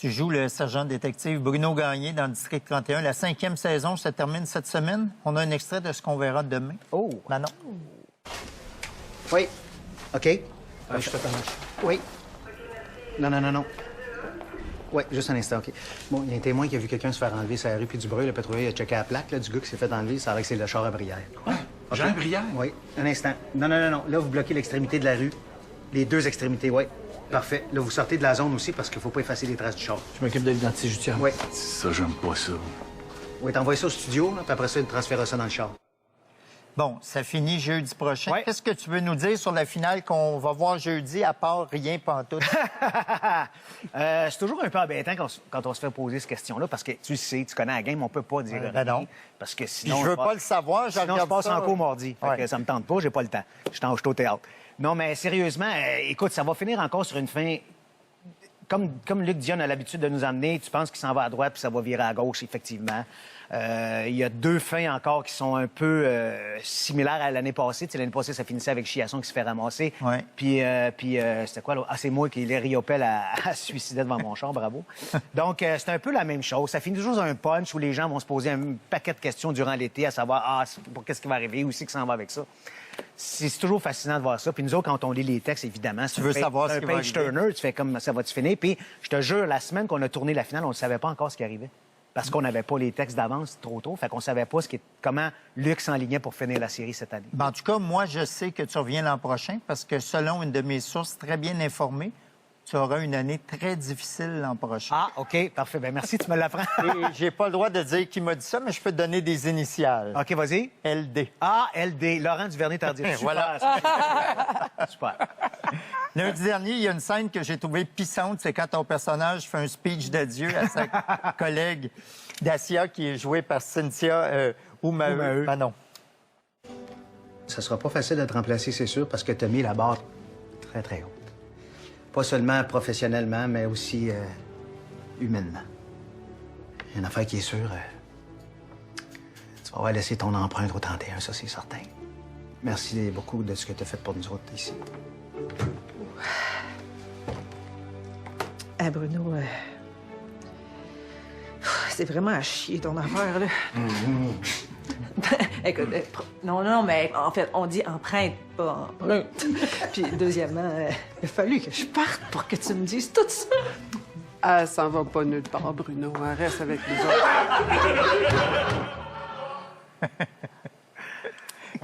Tu joues le sergent détective Bruno Gagné dans le District 31. La 5e saison se termine cette semaine. On a un extrait de ce qu'on verra demain. Oh! Manon? Oui. OK. Je fais comment? Oui. Non. Oui, juste un instant, OK. Bon, il y a un témoin qui a vu quelqu'un se faire enlever sur la rue Puy-du-Bruy. Le patrouilleur a checké la plaque là, du gars qui s'est fait enlever. Ça a l'air que c'est le char à Brière. Jean Brière? Oui, un instant. Non. Là, vous bloquez l'extrémité de la rue. Les deux extrémités, oui. Parfait. Là, vous sortez de la zone aussi parce qu'il faut pas effacer les traces du char. Je m'occupe de l'identité judiciaire. Oui. Ça, j'aime pas ça. Oui, t'envoies ça au studio, là, puis après ça, il transfère ça dans le char. Bon, ça finit jeudi prochain. Ouais. Qu'est-ce que tu veux nous dire sur la finale qu'on va voir jeudi, à part rien pantoute? C'est toujours un peu embêtant quand on se fait poser cette question-là, parce que tu sais, tu connais la game, on peut pas dire ben non. parce que Puis sinon... je veux pas le savoir, je Sinon, je regarde passe ça. en cours mardi. Fait Ouais. que ça me tente pas, j'ai pas le temps. Je suis au théâtre. Non, mais sérieusement, écoute, ça va finir encore sur une fin... Comme Luc Dion a l'habitude de nous amener, tu penses qu'il s'en va à droite puis ça va virer à gauche, effectivement. Il y a deux fins encore qui sont un peu similaires à l'année passée. Tu sais, l'année passée, ça finissait avec Chiasson qui se fait ramasser. Ouais. Puis c'était quoi, là? Ah, c'est moi qui l'ai riopelle à se suicider devant mon char, bravo. Donc, c'est un peu la même chose. Ça finit toujours sur un punch où les gens vont se poser un paquet de questions durant l'été à savoir, qu'est-ce qui va arriver, où c'est que ça en va avec ça. C'est toujours fascinant de voir ça. Puis nous autres, quand on lit les textes, évidemment, Tu veux savoir ce un qui va page arriver. turner, tu fais comme ça va-tu finir. Puis je te jure, la semaine qu'on a tourné la finale, on ne savait pas encore ce qui arrivait. Parce qu'on n'avait pas les textes d'avance trop tôt. Fait qu'on savait pas comment Luc s'enlignait pour finir la série cette année. Ben, en tout cas, moi, je sais que tu reviens l'an prochain parce que selon une de mes sources très bien informées, tu auras une année très difficile l'an prochain. Ah, OK, parfait. Ben merci, tu me l'apprends. Et j'ai pas le droit de dire qui m'a dit ça, mais je peux te donner des initiales. OK, vas-y. LD. Ah, LD, Laurent Duvernay-Tardif. Super. Voilà. Super. Lundi dernier, il y a une scène que j'ai trouvée pissante. C'est quand ton personnage fait un speech d'adieu à sa collègue Dacia, qui est jouée par Cynthia Oumaheu. Manon. Ça sera pas facile de te remplacer, c'est sûr, parce que t'as mis la barre très, très haute. Pas seulement professionnellement, mais aussi humainement. Il y a une affaire qui est sûre. Tu vas avoir laissé ton empreinte au 31, ça, c'est certain. Merci beaucoup de ce que tu as fait pour nous autres ici. Bruno, c'est vraiment à chier ton affaire, là. Écoute, non, mais en fait, on dit empreinte, pas empreinte. Puis deuxièmement, il a fallu que je parte pour que tu me dises tout ça. Ah, ça va pas nulle part, Bruno. Reste avec nous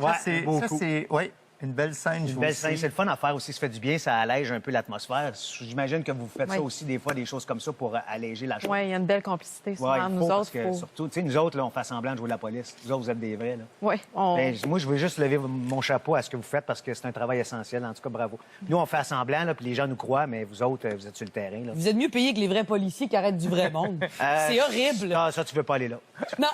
autres. Ça, c'est ouais, une belle scène. Une belle scène. C'est le fun à faire aussi. Ça fait du bien, ça allège un peu l'atmosphère. J'imagine que vous faites ça aussi des fois, des choses comme ça pour alléger la chose. Oui, il y a une belle complicité. Souvent, Ouais, il nous faut, autres, parce que surtout, tu sais, nous autres, là, on fait semblant de jouer la police. Vous autres, vous êtes des vrais, là. Oui, Ben, moi, je veux juste lever mon chapeau à ce que vous faites parce que c'est un travail essentiel. En tout cas, bravo. Nous, on fait semblant, là, puis les gens nous croient, mais vous autres, vous êtes sur le terrain, là. Vous êtes mieux payés que les vrais policiers qui arrêtent du vrai monde. C'est horrible. Ça, tu veux pas aller là. Non.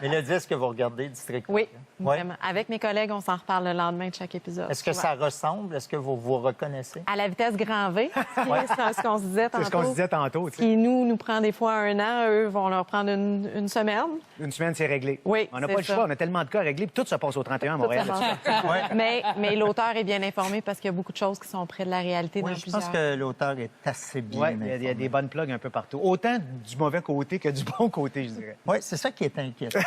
Mais le disque que vous regardez, District. oui, Ouais. vraiment. Avec mes collègues, on s'en reparle le lendemain de chaque épisode. Est-ce que ça ressemble? Est-ce que vous vous reconnaissez? À la vitesse grand V, c'est ce qu'on se disait tantôt. C'est ce qu'on se disait tantôt, tu sais. Qui nous prend des fois un an, eux vont leur prendre une semaine. Une semaine, c'est réglé. Oui, On n'a c'est pas le ça. choix. On a tellement de cas réglés, puis tout se passe au 31 à Montréal. Mais l'auteur est bien informé parce qu'il y a beaucoup de choses qui sont près de la réalité Oui, dans je plusieurs. pense que l'auteur est assez bien Oui, il y a informé. des bonnes plugs un peu partout. Autant du mauvais côté que du bon côté, je dirais. Oui, c'est ça qui est inquiétant.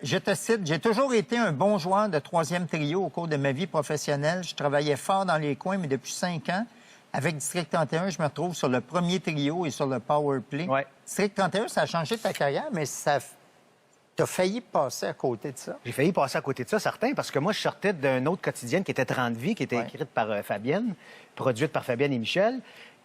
Je te cite, « J'ai toujours été un bon joueur de troisième trio au cours de ma vie professionnelle. Je travaillais fort dans les coins, mais depuis 5 ans, avec District 31, je me retrouve sur le premier trio et sur le power play. Ouais. District 31, ça a changé ta carrière, mais ça... T'as failli passer à côté de ça. J'ai failli passer à côté de ça, certain, parce que moi, je sortais d'une autre quotidienne qui était 30 vies, qui était écrite par Fabienne, produite par Fabienne et Michel.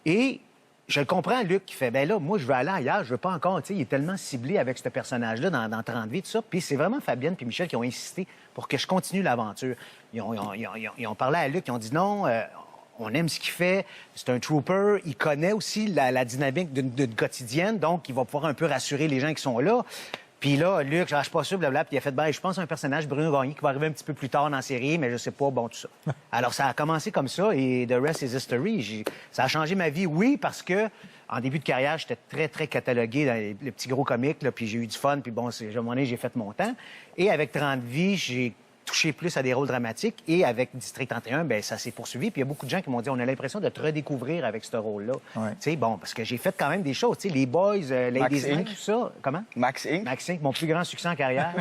Et je le comprends, Luc, qui fait, ben là, moi, je veux aller ailleurs, je veux pas encore, tu sais, il est tellement ciblé avec ce personnage-là dans 30 vies, tout ça. Puis c'est vraiment Fabienne puis Michel qui ont insisté pour que je continue l'aventure. Ils ont parlé à Luc, ils ont dit non, on aime ce qu'il fait, c'est un trooper, il connaît aussi la dynamique d'une quotidienne, donc il va pouvoir un peu rassurer les gens qui sont là. Puis là, Luc, je suis pas sûr, blablabla, puis il a fait, ben, je pense à un personnage, Bruno Gagné, qui va arriver un petit peu plus tard dans la série, mais je sais pas, bon, tout ça. Alors, ça a commencé comme ça, et the rest is history. Ça a changé ma vie, oui, parce que en début de carrière, j'étais très, très catalogué dans les petits gros comiques, là, puis j'ai eu du fun, puis bon, à un moment donné, j'ai fait mon temps. Et avec 30 vies, j'ai toucher plus à des rôles dramatiques. Et avec District 31, bien, ça s'est poursuivi. Puis il y a beaucoup de gens qui m'ont dit, on a l'impression de te redécouvrir avec ce rôle-là. Ouais. Tu sais, bon, parce que j'ai fait quand même des choses. Tu sais, les Boys, Ladies Inc. Inc., tout ça. Comment? Max Inc. Max Inc., mon plus grand succès en carrière.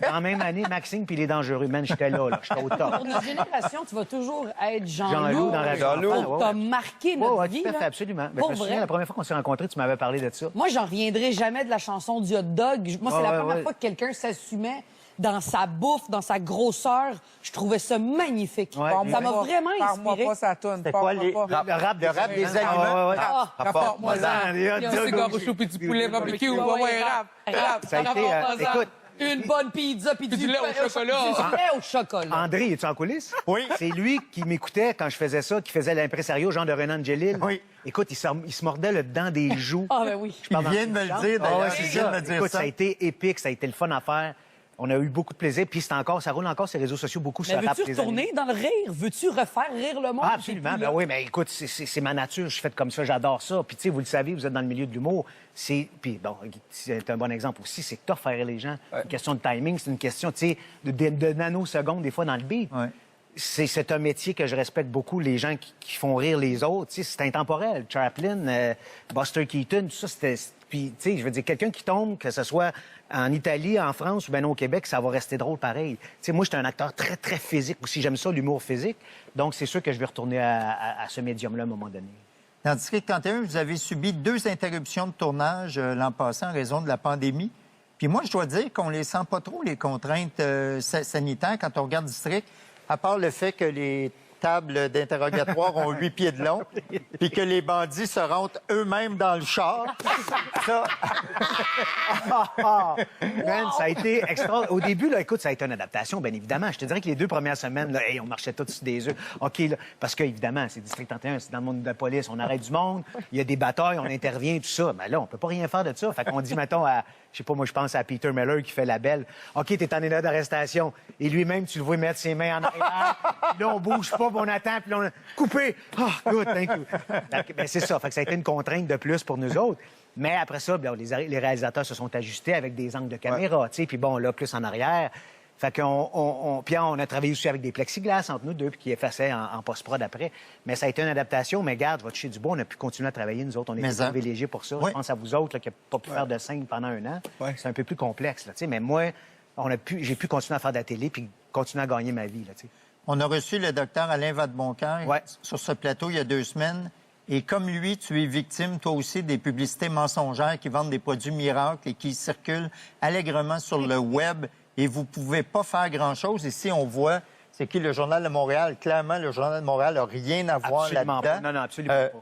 En la même année, Max Inc. puis Les Dangereux. Man, j'étais là. J'étais au top. Pour notre génération, tu vas toujours être Jean-Loup Jean-Loup. dans la Jean-Loup. Ouais, T'as ouais. marqué Ouais, notre ouais, vie. tout à fait, là. absolument. Ben, Pour je me souviens, vrai. la première fois qu'on s'est rencontrés, tu m'avais parlé de ça. Moi, j'en reviendrai jamais de la chanson du hot dog. Moi, c'est Ouais, la ouais, première ouais. fois que quelqu'un s'assumait dans sa bouffe, dans sa grosseur. Je trouvais ça magnifique. Ouais. Ça m'a vraiment Parle-moi inspiré. pas sa toune. C'était quoi Parle-moi les- pas. Le rap des aliments. Ah, ouais, ouais. Ah, Rapporte-moi ça. Les hot Il y a un dogs cigare au aussi. chou puis du poulet barbecue. Ouais, Ouais, ouais, rap. Rap. Ça a été, écoute, Une bonne pizza puis du lait au chocolat. Du lait au chocolat. André, es-tu en coulisses? Oui. C'est lui qui m'écoutait quand je faisais ça, qui faisait l'impresario, genre de Renan Angelil. Oui. Écoute, il se mordait le dent des joues. Ah, ben oui. Il vient de me le dire, d'ailleurs. Ah ouais, Il c'est vient ça. de me dire Écoute, ça. ça a été épique, ça a été le fun à faire. On a eu beaucoup de plaisir, puis ça roule encore sur les réseaux sociaux beaucoup. Mais ça rappe veux-tu les retourner années. dans le rire? Veux-tu refaire rire le monde? Ah, absolument. Ben oui, mais écoute, c'est ma nature. Je suis fait comme ça, j'adore ça. Puis, tu sais, vous le savez, vous êtes dans le milieu de l'humour. Puis, bon, c'est un bon exemple aussi, c'est que t'as faire rire les gens. C'est une question de timing, c'est une question, tu sais, de nanosecondes, des fois, dans le beat. Ouais. C'est un métier que je respecte beaucoup, les gens qui font rire les autres. Tu sais, c'est intemporel. Chaplin, Buster Keaton, tout ça, c'était... Puis, tu sais, je veux dire, quelqu'un qui tombe, que ce soit en Italie, en France ou bien au Québec, ça va rester drôle pareil. Tu sais, moi, j'étais un acteur très, très physique aussi. J'aime ça, l'humour physique. Donc, c'est sûr que je vais retourner à ce médium-là à un moment donné. Dans District 31, vous avez subi 2 interruptions de tournage l'an passé en raison de la pandémie. Puis moi, je dois dire qu'on les sent pas trop, les contraintes sanitaires, quand on regarde District, à part le fait que les tables d'interrogatoire ont 8 pieds de long, puis que les bandits se rentrent eux-mêmes dans le char. Ça, Man, ça a été extra. Au début, là, écoute, ça a été une adaptation, bien évidemment. Je te dirais que les 2 premières semaines, là, hey, on marchait tous sur des œufs. OK, là, parce que, évidemment, c'est District 31, c'est dans le monde de la police. On arrête du monde, il y a des batailles, on intervient, tout ça. Mais là, on peut pas rien faire de ça. Fait qu'on dit, mettons, je sais pas, moi, je pense à Peter Miller qui fait la belle. OK, t'es en état d'arrestation. Et lui-même, tu le vois mettre ses mains en arrière. Puis là, on bouge pas, puis on attend, puis là, on coupé. Ah, good, thank you. Ben, c'est ça. Fait que ça a été une contrainte de plus pour nous autres. Mais après ça, bien, les réalisateurs se sont ajustés avec des angles de caméra, tu sais, puis bon, là, plus en arrière. Fait qu'on puis on a travaillé aussi avec des plexiglas entre nous deux, puis qui effaçaient en post-prod après. Mais ça a été une adaptation. Mais garde, va toucher du bois, on a pu continuer à travailler, nous autres. On est privilégiés pour ça. Oui. Je pense à vous autres, là, qui n'avez pas pu faire de scène pendant 1 an. Ouais. C'est un peu plus complexe, là, tu sais. Mais moi, j'ai pu continuer à faire de la télé, puis continuer à gagner ma vie, là, tu sais. on a reçu le docteur Alain Vadeboncoeur Ouais. sur ce plateau il y a 2 semaines. Et comme lui, tu es victime, toi aussi, des publicités mensongères qui vendent des produits miracles et qui circulent allègrement sur le web. Et vous pouvez pas faire grand-chose. Ici, on voit, c'est qui le Journal de Montréal? Clairement, le Journal de Montréal n'a rien à voir Absolument là-dedans. pas. Non, absolument pas.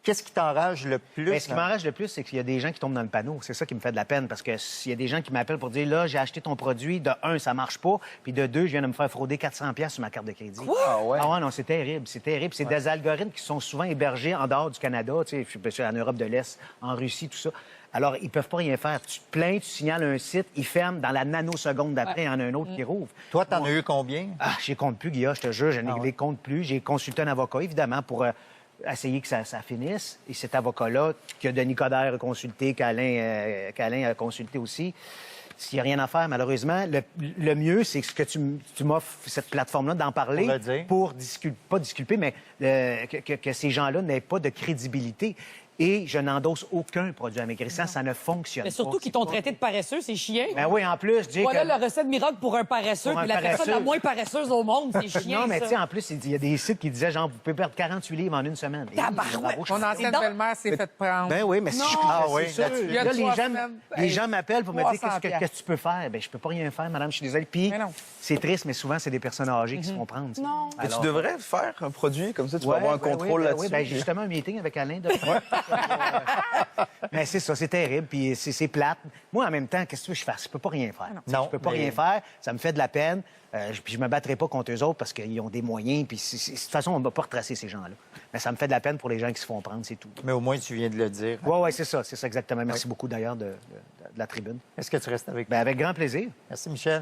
Qu'est-ce qui t'enrage le plus? Mais ce qui m'enrage le plus, c'est qu'il y a des gens qui tombent dans le panneau. C'est ça qui me fait de la peine, parce que s'il y a des gens qui m'appellent pour dire, là, j'ai acheté ton produit, de 1, ça marche pas, puis de 2, je viens de me faire frauder 400$ sur ma carte de crédit. Ah ouais? Ah ouais, non, c'est terrible, c'est terrible. C'est des algorithmes qui sont souvent hébergés en dehors du Canada, tu sais, en Europe de l'Est, en Russie, tout ça. Alors, ils peuvent pas rien faire. Tu te plains, tu signales un site, ils ferment, dans la nanoseconde d'après, il y en a un autre qui rouvre. Toi, t'en as eu combien? Ah, je les compte plus, Guilla, je te jure, je ne les compte plus. J'ai consulté un avocat, évidemment, pour essayer que ça finisse. Et cet avocat-là, que Denis Coderre a consulté, qu'Alain a consulté aussi, s'il n'y a rien à faire, malheureusement, le mieux, c'est que tu m'offres cette plateforme-là d'en parler pour pas disculper, mais que ces gens-là n'aient pas de crédibilité. Et je n'endosse aucun produit amaigrissant, ça ne fonctionne Mais surtout pas. qu'ils t'ont traité de paresseux, c'est chiant. Ben oui, en plus, je dis Voilà que... la recette miracle pour un paresseux, Pour un puis la personne la paresseux. moins paresseuse au monde, c'est chiant. Non, mais ça. tu sais, en plus, il y a des sites qui disaient, genre, vous pouvez perdre 48 livres en 1 semaine. Et Tabarouette. bravo, je Mon fais- ancienne donc- belle-mère s'est fait prendre. Ben oui, mais si je Ah oui, c'est sûr. là-dessus. Il y a Là, 3 semaines. les gens m'appellent pour me dire 300 qu'est-ce que tu peux faire. Ben je peux pas rien faire, madame, je suis désolée. Puis Mais non. c'est triste, mais souvent, c'est des personnes âgées qui se font prendre. ça. Non. Mais Alors- tu devrais faire un produit, comme ça, tu peux Ouais, avoir un ben contrôle oui, ben là-dessus. oui, ben j'ai justement un meeting avec Alain. Mais c'est ça, c'est terrible, puis c'est plate. Moi, en même temps, qu'est-ce que tu veux que je fasse? Je peux pas rien faire. Non, Je peux pas mais- rien faire, ça me fait de la peine. Puis je me battrai pas contre eux autres parce qu'ils ont des moyens. Puis de toute façon, on ne va pas retracer ces gens-là. Mais ça me fait de la peine pour les gens qui se font prendre, c'est tout. Mais au moins, tu viens de le dire. Oui, c'est ça exactement. Merci beaucoup d'ailleurs de la tribune. Est-ce que tu restes avec Ben, avec grand plaisir. Merci, Michel.